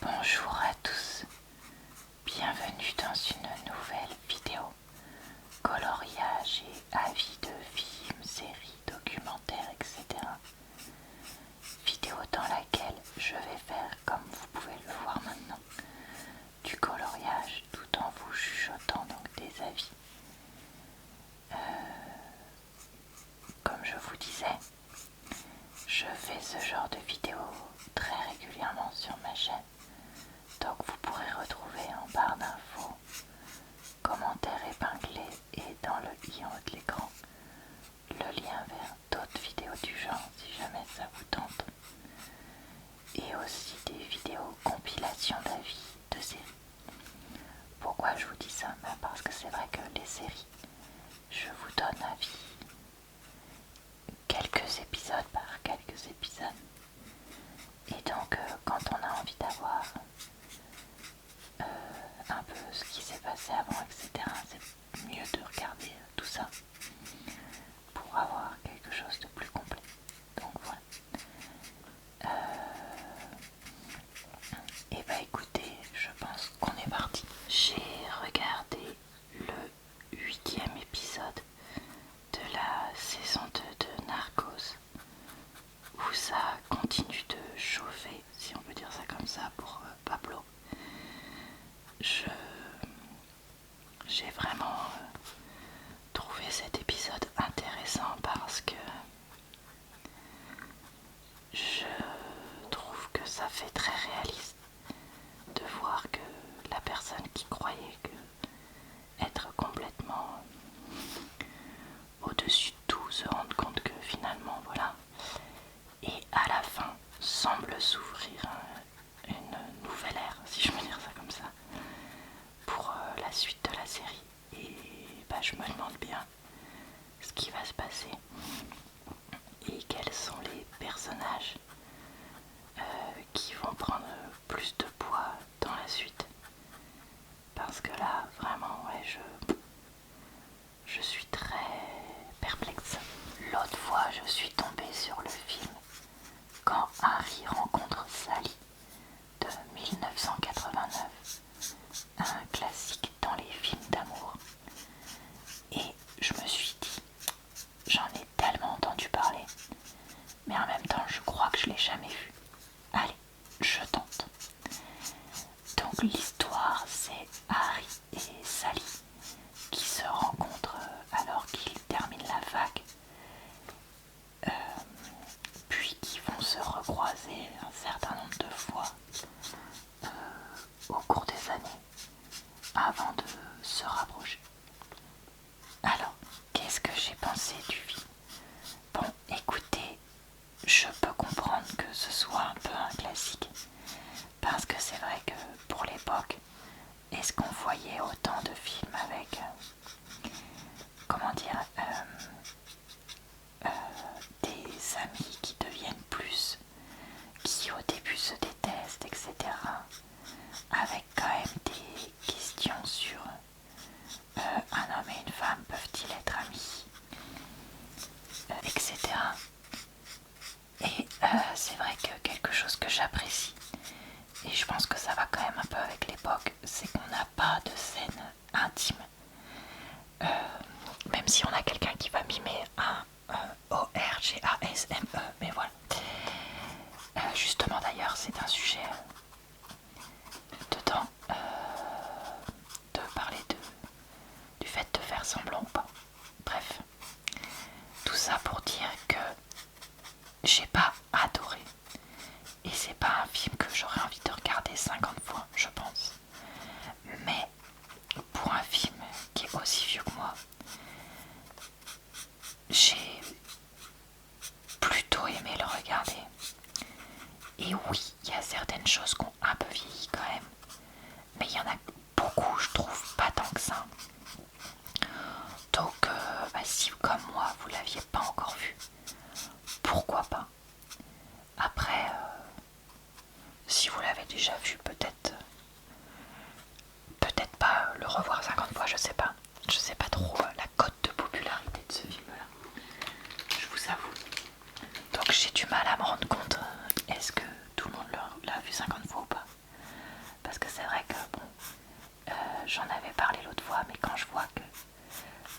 Bonjour à tous, bienvenue dans une nouvelle vidéo coloriage et avis de films, séries, documentaires, etc. Vidéo dans laquelle je vais faire, comme vous pouvez le voir maintenant, du coloriage tout en vous chuchotant donc des avis. Comme je vous disais, je fais ce genre de vidéo très régulièrement sur ma chaîne. Donc vous pourrez retrouver en barre d'infos, commentaires épinglés et dans le i en haut de l'écran, le lien vers d'autres vidéos du genre si jamais ça vous tente. Et aussi des vidéos compilation d'avis de séries. Pourquoi je vous dis ça? Parce que c'est vrai que les séries, je vous donne avis quelques épisodes par quelques épisodes. Et donc quand on a envie d'avoir un peu ce qui s'est passé avant, etc., c'est mieux de regarder tout ça pour avoir quelque chose de plus complet. Donc voilà. Et bah écoutez, je pense qu'on est parti. J'ai regardé le 8e épisode de la saison 2 de Narcos, où ça continue de chauffer, si on peut dire ça comme ça, pour Pablo. J'ai vraiment trouvé cet épisode intéressant parce que je trouve que ça fait très réaliste de voir que la personne qui croyait que être complètement au-dessus de tout se rende compte que finalement voilà, et à la fin semble s'ouvrir une nouvelle ère, si je peux dire ça comme ça, pour la suite de la série. Et bah, je me demande bien ce qui va se passer et quels sont les personnages qui vont prendre plus de poids dans la suite. Parce que là, vraiment, ouais, je suis très perplexe. L'autre fois, je suis tombée sur le film Quand Harry rencontre Sally de 1989, un classique dans les films d'amour. Et je me suis dit, j'en ai tellement entendu parler, mais en même temps, je crois que je l'ai jamais vu. Allez, je tente. Donc l'histoire, c'est Harry et Sally qui se rencontrent alors qu'ils terminent la fac, puis qui vont se recroiser un certain nombre de fois au cours des années avant de se rapprocher. Alors, qu'est-ce que j'ai pensé du film? Bon, écoutez, je peux comprendre que ce soit un peu un classique, parce que c'est vrai que pour l'époque, est-ce qu'on voyait autant de films avec, comment dire, des amis qui deviennent plus, qui au début se détestent, etc., avec quand même des questions sur un homme et une femme peuvent-ils être amis, etc. Et c'est vrai que quelque chose que j'apprécie, et je pense que ça va quand même un peu avec l'époque, c'est qu'on n'a pas de scène intime. Même si on a quelqu'un qui va mimer un ORGASME, mais voilà. Justement d'ailleurs, c'est un sujet dedans, de parler du fait de faire semblant ou pas. Bref, tout ça pour dire que j'ai pas adoré. Et c'est pas un film que j'aurais envie de regarder 50 fois, je pense. Mais pour un film qui est aussi vieux que moi, j'ai plutôt aimé le regarder. Et oui, il y a certaines choses qui ont un peu vieilli quand même, mais il y en a beaucoup, je trouve, pas tant que ça. Donc, si comme moi, vous l'aviez pas encore vu, pourquoi pas? Après, si vous l'avez déjà vu, peut-être pas le revoir 50 fois, je sais pas. Je sais pas trop la cote de popularité de ce film-là, je vous avoue. Donc j'ai du mal à me rendre compte, est-ce que tout le monde l'a vu 50 fois ou pas? j'en avais parlé l'autre fois, mais quand je vois que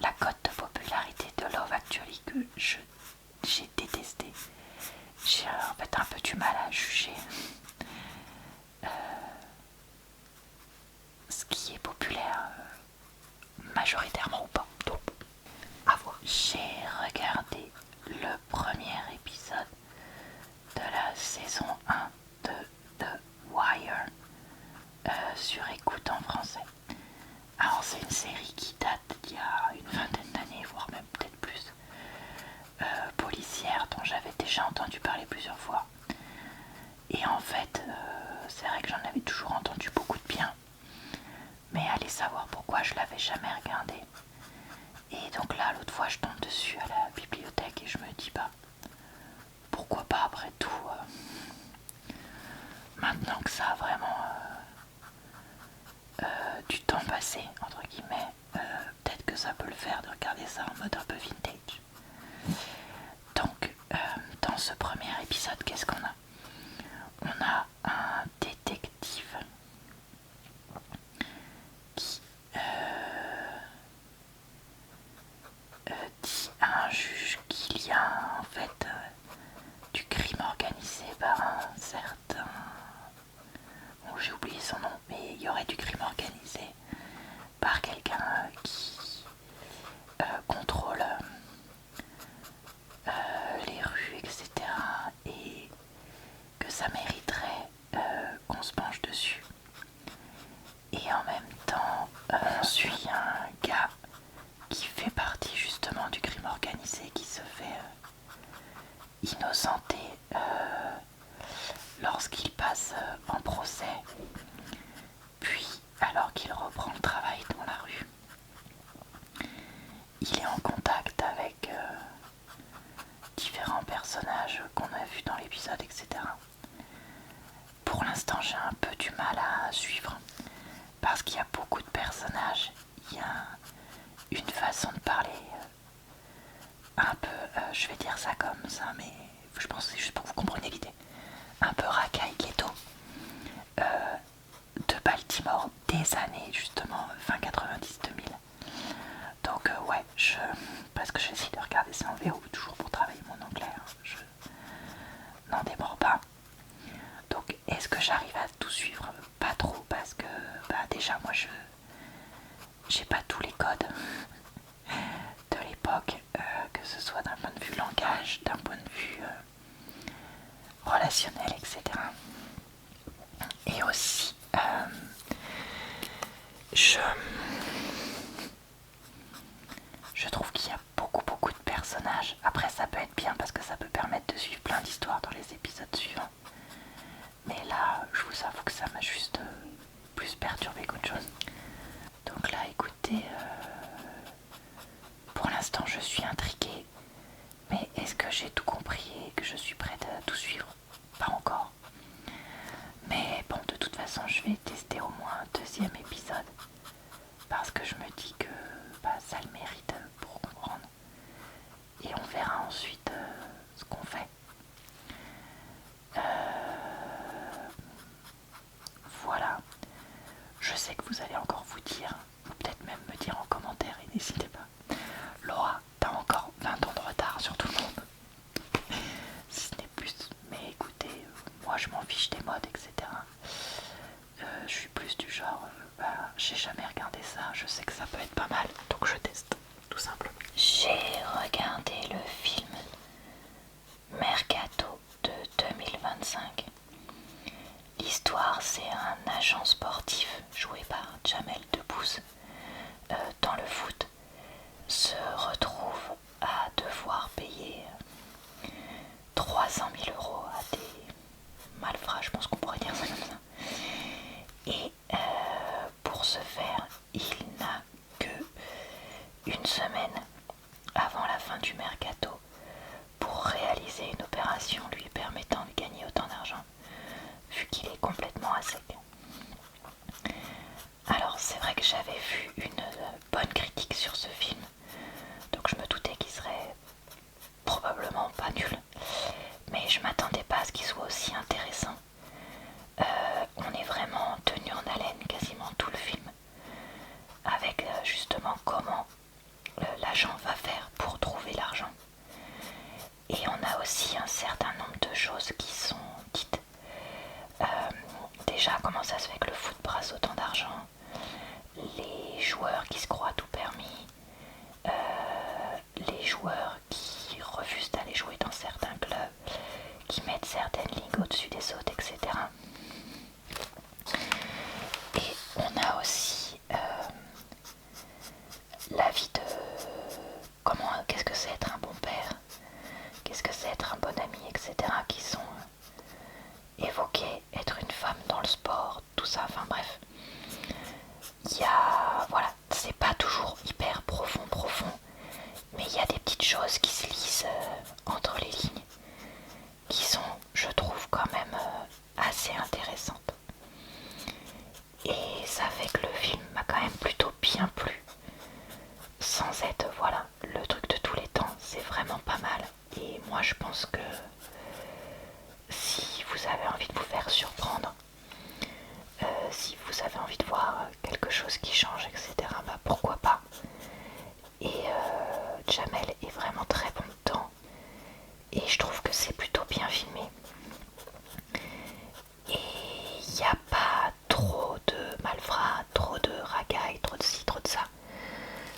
la cote de popularité de Love Actually que j'ai détesté, j'ai en fait un peu du mal à juger ce qui est populaire majoritairement ou pas. Donc, à voir. J'ai regardé le premier épisode de la saison 1 de The Wire sur écoute en français. Alors c'est une série qui date d'il y a une vingtaine d'années, voire même peut-être plus, policière, dont j'avais déjà entendu parler plusieurs fois. Et en fait, c'est vrai que j'en avais toujours entendu beaucoup de bien, mais allez savoir pourquoi je l'avais jamais regardé. Et donc là, l'autre fois, je tombe dessus à la bibliothèque et je me dis, bah, pourquoi pas après tout, maintenant que ça a vraiment du temps passé, entre guillemets, peut-être que ça peut le faire de regarder ça en mode un peu vintage. Donc, dans ce premier épisode, qu'est-ce qu'on a? On a un détective qui dit à un juge qu'il y a en fait du crime organisé par un certain... Bon, j'ai oublié son nom, mais il y aurait du crime organisé par quelqu'un qui contrôle les rues, etc. Et que ça mériterait qu'on se penche dessus. Et en même temps, on suit un gars qui fait partie justement du crime organisé, qui se fait innocenté lorsqu'il passe en procès, puis alors qu'il reprend le travail dans la rue, il est en contact avec différents personnages qu'on a vus dans l'épisode, etc. Pour l'instant, j'ai un peu du mal à suivre parce qu'il y a beaucoup de personnages, il y a une façon de parler un peu, je vais dire ça comme ça, mais je pense que c'est juste pour que vous compreniez l'idée, un peu racaille ghetto de Baltimore des années justement fin 90-2000. Donc ouais, parce que j'essaie de regarder ça en VO toujours pour travailler mon anglais, hein, je n'en démords pas. Donc est-ce que j'arrive à tout suivre? Pas trop, parce que bah, déjà moi j'ai pas tous les codes de l'époque, que ce soit d'un point de vue langage, d'un point de vue relationnel, etc. Et aussi je trouve qu'il y a beaucoup de personnages. Après ça peut être bien parce que ça peut permettre de suivre plein d'histoires dans les épisodes suivants. Mais là, je vous avoue que ça m'a juste plus perturbé qu'autre chose. Donc là, écoutez, pour l'instant je suis intriguée. Mais est-ce que j'ai tout compris et que je suis prête à tout suivre? Pas encore. Mais bon, de toute façon, je vais tester au moins un deuxième épisode. Parce que je me dis que bah, ça le mérite pour comprendre. Et on verra ensuite ce qu'on fait. Voilà. Je sais que vous allez encore vous dire, ou peut-être même me dire en commentaire, et n'hésitez pas. Laura, t'as encore 20 ans de retard sur tout le monde. Si ce n'est plus. Mais écoutez, moi je m'en fiche des modes, etc. Je suis plus du genre, bah, j'ai jamais regardé ça, je sais que ça peut être pas mal, donc je teste, tout simplement. J'ai regardé le film Mercato de 2025. L'histoire, c'est un agent sportif joué par Jamel Debbouze dans le foot se retrouve à devoir payer 300 000 € à des malfrats, je pense qu'on pourrait dire ça comme ça. Et pour ce faire, il n'a que une semaine avant la fin du mercato pour réaliser une opération lui permettant de gagner autant d'argent, vu qu'il est complètement à sec. Alors c'est vrai que j'avais vu une bonne critique sur ce film, donc je me doutais qu'il serait probablement pas nul, mais je m'attendais pas à ce qu'il soit aussi intéressant. On est vraiment tenu en déjà, comment ça se fait que le foot brasse autant d'argent? Les joueurs qui se croient tout permis, les joueurs qui refusent d'aller jouer dans certains clubs, qui mettent certaines ligues au-dessus des autres, etc. Et on a aussi la vie de qu'est-ce que c'est être un bon père, qu'est-ce que c'est être un bon ami, etc. qui sont évoqués, être une femme dans le sport, tout ça, enfin bref. Il y a, voilà, c'est pas toujours hyper profond, mais il y a des petites choses qui se lisent entre les lignes, qui sont, je trouve, quand même assez intéressantes. Et ça fait que le film m'a quand même plutôt bien plu, sans être, voilà, le truc de tous les temps, c'est vraiment pas mal. Et moi je pense que si vous avez envie de vous faire surprendre, si vous avez envie de voir quelque chose qui change, etc., bah pourquoi pas. Et Jamel est vraiment très bon dedans, et je trouve que c'est plutôt bien filmé. Et il n'y a pas trop de malfrats, trop de racailles, trop de ci, trop de ça.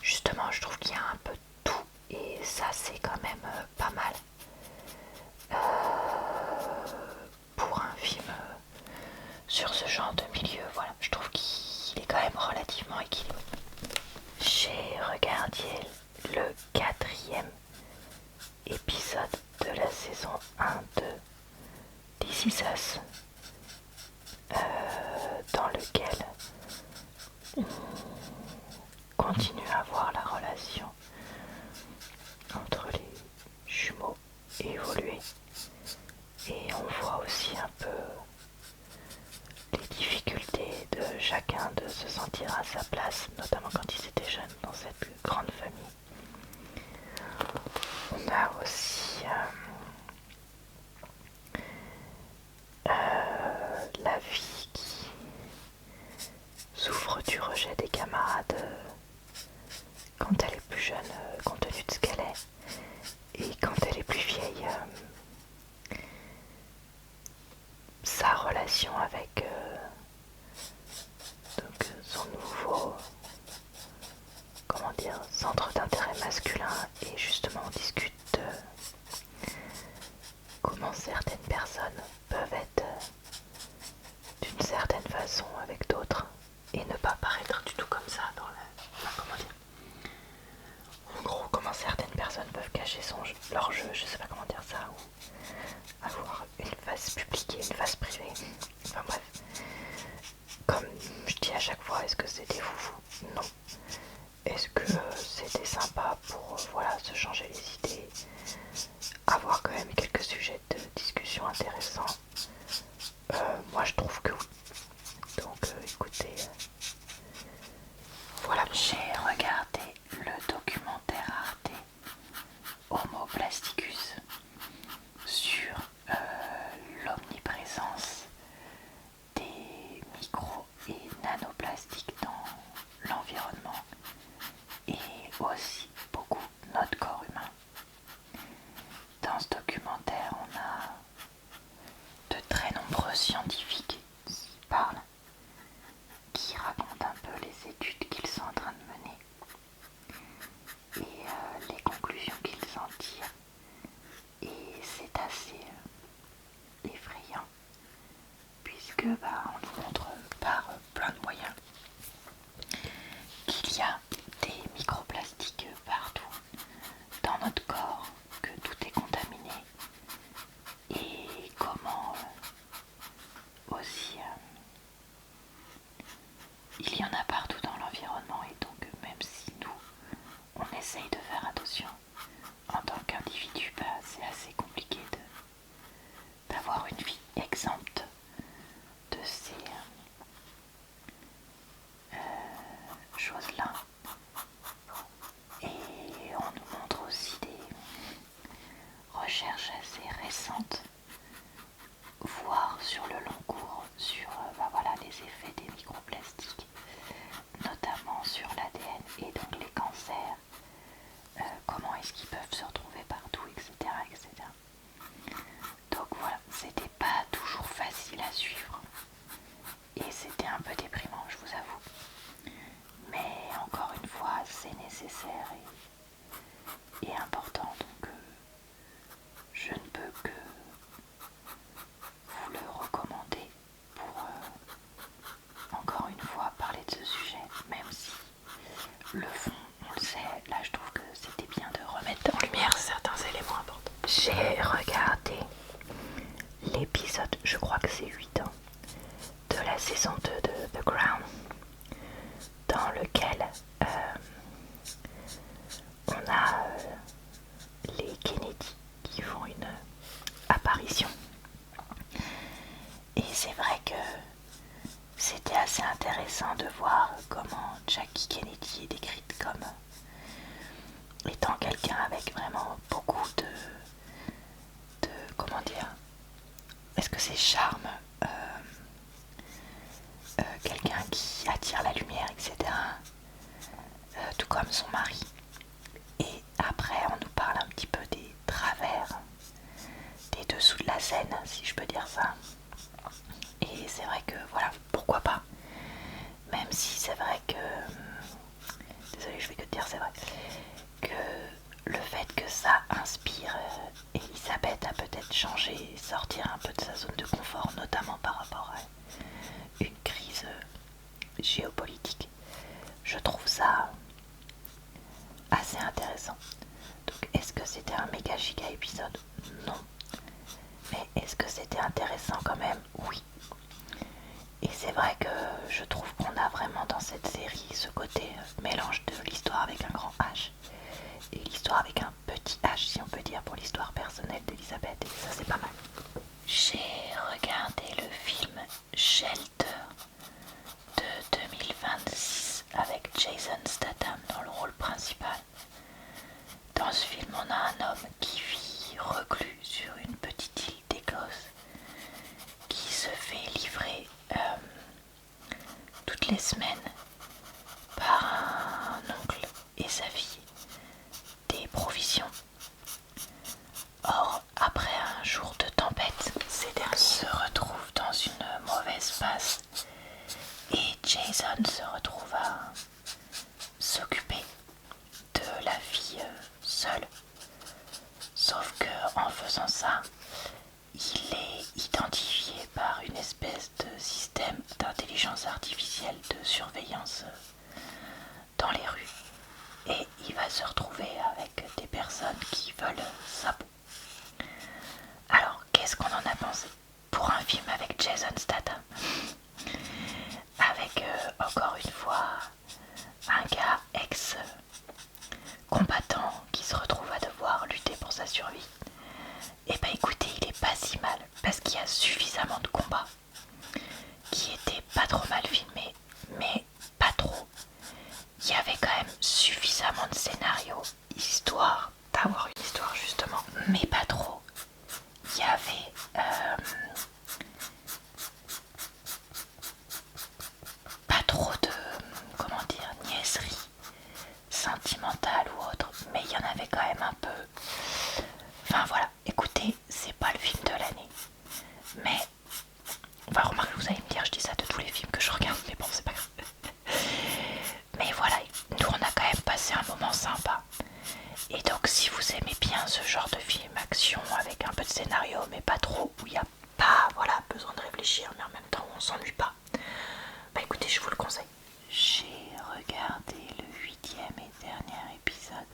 Justement, je trouve qu'il y a un peu de tout, et ça c'est quand même pas mal. Pour un film sur ce genre de milieu, voilà, je trouve qu'il est quand même relativement équilibré. J'ai regardé le 4e épisode de la saison 1 de This Is Us, dans lequel on continue à voir la relation entre les jumeaux évoluer, et on voit aussi un peu les difficultés de chacun de se sentir à sa place, notamment quand ils étaient jeunes dans cette grande famille. On a aussi la fille qui souffre du rejet des camarades quand elle est plus jeune, compte tenu de ce qu'elle est, et quand elle est plus vieille, sa relation avec donc, son nouveau, comment dire, centre d'intérêt masculin, et justement on discute de comment certaines personnes peuvent être d'une certaine façon avec d'autres et ne pas paraître du tout comme ça dans comment dire, en gros, comment certaines personnes peuvent cacher leur jeu, je sais pas comment dire ça, ou avoir une face publique et une face privée. Enfin bref. Comme je dis à chaque fois, est-ce que c'était foufou? Non. Est-ce que c'était sympa pour voilà, se changer les idées, avoir quand même quelques sujets de discussion intéressants? Moi je trouve que oui. Donc écoutez, voilà. J'ai regardé le documentaire Arte Homo Plasticus sur l'omniprésence des micro et nanoplastiques dans l'environnement, et aussi beaucoup notre corps humain. Dans ce documentaire, on a de très nombreux scientifiques qui parlent, qui racontent un peu les études qu'ils sont en train de mener et les conclusions qu'ils en tirent. Et c'est assez effrayant, puisque on nous montre par plein de moyens qu'il y a des microplastiques partout dans notre corps, que tout est contaminé, et comment aussi il y en a partout dans l'environnement. Et donc même si nous on essaye de faire attention en tant qu'individu, c'est assez compliqué d'avoir une vie exempte de ces choses-là. Et on nous montre aussi des recherches assez récentes, voire sur le long cours, sur voilà, les effets des microplastiques de ce sujet, même si le fond, on le sait. Là, je trouve que c'était bien de remettre en lumière certains éléments importants. J'ai regardé l'épisode, je crois que c'est 8 ans, de la saison 2 de The Crown, dans lequel on a les Kennedy qui font une apparition. Et c'est vrai que c'était assez intéressant de voir comment Jackie Kennedy est décrite comme étant quelqu'un avec vraiment beaucoup de comment dire, est-ce que c'est charme, quelqu'un qui attire la lumière, etc. Tout comme son mari. Et après, on nous parle un petit peu des travers, des dessous de la scène, si je peux dire ça. Et c'est vrai que, voilà, pourquoi pas. Même si c'est vrai que... Désolée, je vais que te dire, c'est vrai. Que le fait que ça inspire Elisabeth à peut-être changer et sortir un peu de sa zone de confort, notamment par rapport à une crise géopolitique. Je trouve ça assez intéressant. Donc est-ce que c'était un méga giga épisode? Non. Mais est-ce que c'était intéressant quand même? Oui. Et c'est vrai que je trouve qu'on a vraiment dans cette série ce côté mélange de l'histoire avec un grand H et l'histoire avec un petit H, si on peut dire, pour l'histoire personnelle d'Elisabeth. Et ça, c'est pas mal. J'ai regardé le film Shelter de 2026 avec Jason Statham dans le rôle principal. Dans ce film, on a un homme qui vit reclus sur une petite île d'Écosse qui se fait livrer toutes les semaines par un oncle et sa fille des provisions. Or, après un jour de tempête, ces derniers se retrouvent dans une mauvaise passe et Jason se retrouve à s'occuper de la fille seule. Sauf que en faisant ça, il est identifié par une espèce de système d'intelligence artificielle de surveillance dans les rues. Et il va se retrouver avec des personnes qui veulent sa peau. Alors, qu'est-ce qu'on en a pensé? Pour un film avec Jason Statham, avec encore une fois un gars ex-combattant qui se retrouve à devoir lutter pour sa survie, et bah écoutez, il est pas si mal, parce qu'il y a suffisamment de combats qui étaient pas trop mal filmés, mais pas trop. Il y avait quand même suffisamment de scénarios, histoire d'avoir une histoire justement, mais pas trop. Il y avait pas trop de, comment dire, niaiseries sentimentales ou autres, mais il y en avait quand même un peu. Enfin voilà, écoutez, c'est pas le film de l'année, mais enfin remarquez, vous allez me dire, je dis ça de tous les films que je regarde, mais bon, c'est pas grave. Mais voilà, nous on a quand même passé un moment sympa. Et donc si vous aimez bien ce genre de film action avec un peu de scénario mais pas trop, où il n'y a pas besoin de réfléchir mais en même temps on s'ennuie pas, bah écoutez, je vous le conseille. J'ai regardé le 8e et dernier épisode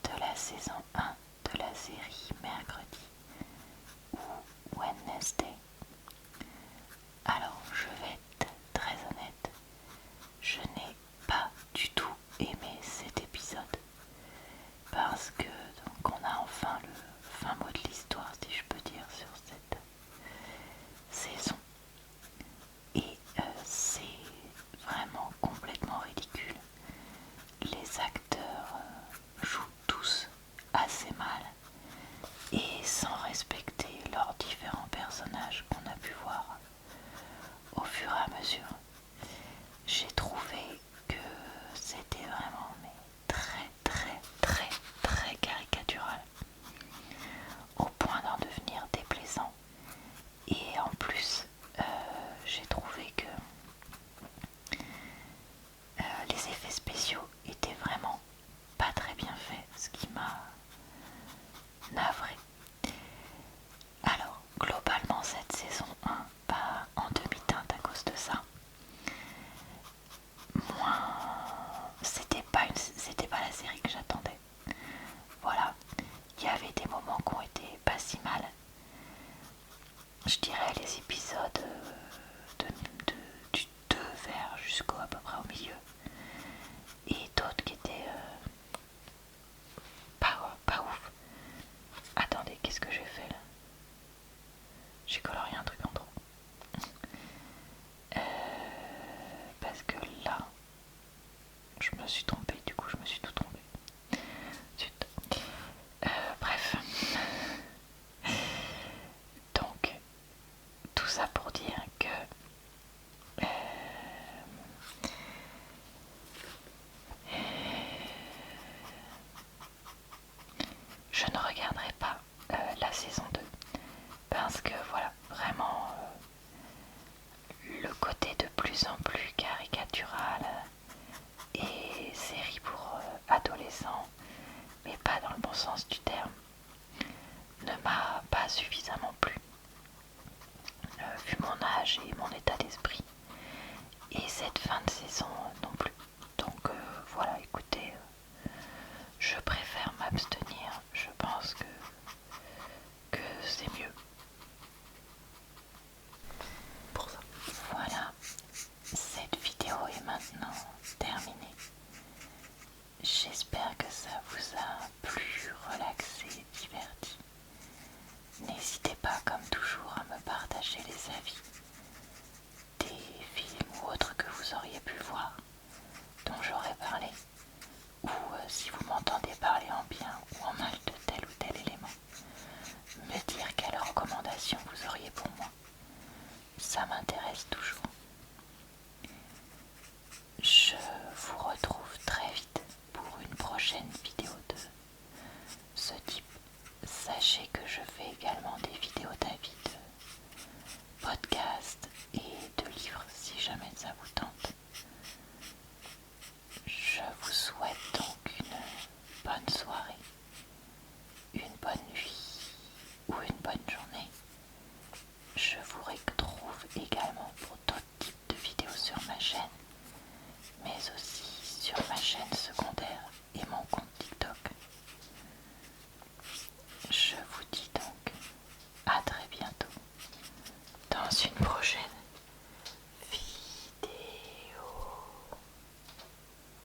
de la saison 1 de la série Mercredi ou Wednesday. Alors je vais être très honnête, je n'ai pas du tout aimé cet épisode parce que donc on a enfin le fin mot de l'histoire, si je peux dire, sur cette saison. Et c'est je me suis trompée, du coup je me suis tout trompée. Zut. Bref. Donc, tout ça pour dire que je ne regarderai pas la saison 2 parce que voilà, vraiment le côté de plus en plus caricatural et série pour adolescents, mais pas dans le bon sens du terme, ne m'a pas suffisamment plu, vu mon âge et mon état d'esprit, et cette fin de saison non plus. Donc voilà, écoutez, je préfère m'abstenir, je pense que c'est mieux. Pour ça. Voilà, cette vidéo est maintenant terminée. J'espère que ça vous a plu, relaxé, diverti. N'hésitez pas, comme toujours, à me partager les avis des films ou autres que vous auriez pu voir, dont j'aurais parlé, ou si vous m'entendez parler en bien ou en mal de tel ou tel élément, me dire quelle recommandation vous auriez pour moi. Ça m'intéresse toujours. Je vous retrouve très vite pour une prochaine vidéo de ce type. Sachez que je fais également des vidéos d'avis de podcasts et de livres si jamais ça vous tente. Je vous souhaite donc une bonne soirée, une bonne nuit ou une bonne journée. Je vous retrouve également pour d'autres types de vidéos sur ma chaîne, mais aussi sur ma chaîne secondaire et mon compte